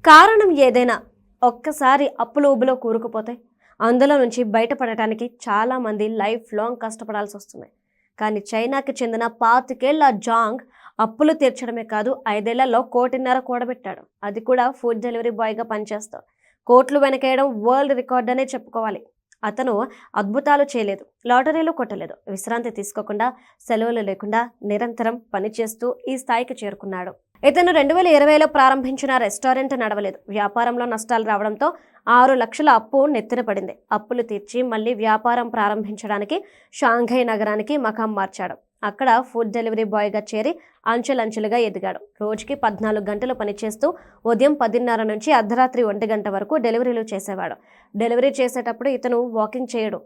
కారణం ఏదైనా ఒక్కసారి అప్పుల ఊబిలో కూరుకుపోతే అందులో నుంచి బయటపడటానికి చాలామంది లైఫ్ లాంగ్ కష్టపడాల్సి వస్తుంది. కానీ చైనాకి చెందిన 25 జాంగ్ అప్పులు తీర్చడమే కాదు, 5 ఏళ్లలో 1.5 కోటి కూడబెట్టాడు. అది కూడా ఫుడ్ డెలివరీ బాయ్గా పనిచేస్తూ. కోట్లు వెనకేయడం వరల్డ్ రికార్డ్ అనే చెప్పుకోవాలి. అతను అద్భుతాలు చేయలేదు, లాటరీలు కొట్టలేదు, విశ్రాంతి తీసుకోకుండా, సెలవులు లేకుండా నిరంతరం పనిచేస్తూ ఈ స్థాయికి చేరుకున్నాడు. ఇతను 2020లో ప్రారంభించిన రెస్టారెంట్ నడవలేదు. వ్యాపారంలో నష్టాలు రావడంతో 6 లక్షల అప్పు నెత్తిన పడింది. అప్పులు తీర్చి మళ్ళీ వ్యాపారం ప్రారంభించడానికి షాంఘై నగరానికి మకాం మార్చాడు. అక్కడ ఫుడ్ డెలివరీ బాయ్గా చేరి అంచెలంచెలుగా ఎదిగాడు. రోజుకి 14 గంటలు పనిచేస్తూ ఉదయం 10:30 నుంచి అర్ధరాత్రి 1 గంట వరకు డెలివరీలు చేసేవాడు. డెలివరీ చేసేటప్పుడు ఇతను వాకింగ్ చేయడు,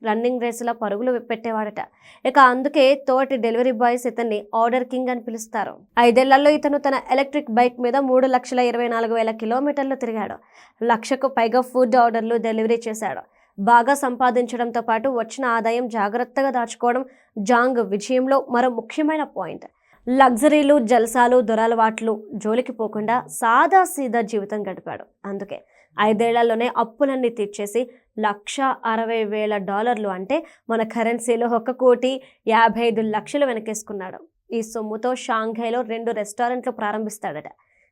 రన్నింగ్ రేసుల పరుగులు పెట్టేవాడట. ఇక అందుకే తోటి డెలివరీ బాయ్స్ ఇతన్ని ఆర్డర్ కింగ్ అని పిలుస్తారు. 5 ఏళ్లలో ఇతను తన ఎలక్ట్రిక్ బైక్ మీద 3,24,000 కిలోమీటర్లు తిరిగాడు. 1,00,000కు పైగా ఫుడ్ ఆర్డర్లు డెలివరీ చేశాడు. బాగా సంపాదించడంతో పాటు వచ్చిన ఆదాయం జాగ్రత్తగా దాచుకోవడం జాంగ్ విజయంలో మరో ముఖ్యమైన పాయింట్. లగ్జరీలు, జల్సాలు, దొరలవాట్లు జోలికి పోకుండా సాదాసీదా జీవితం గడిపాడు. అందుకే 5 ఏళ్లలోనే అప్పులన్నీ తీర్చేసి $1,60,000 అంటే మన కరెన్సీలో 1,55,00,000 వెనకేసుకున్నాడు. ఈ సొమ్ముతో షాంఘైలో 2 రెస్టారెంట్లు ప్రారంభిస్తాడట.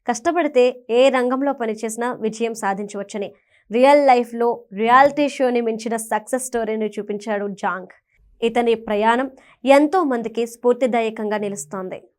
కష్టపడితే ఏ రంగంలో పనిచేసినా విజయం సాధించవచ్చని రియల్ లైఫ్లో రియాలిటీ షోని మించిన సక్సెస్ స్టోరీని చూపించాడు జాంగ్. ఇతని ప్రయాణం ఎంతో మందికి స్ఫూర్తిదాయకంగా నిలుస్తోంది.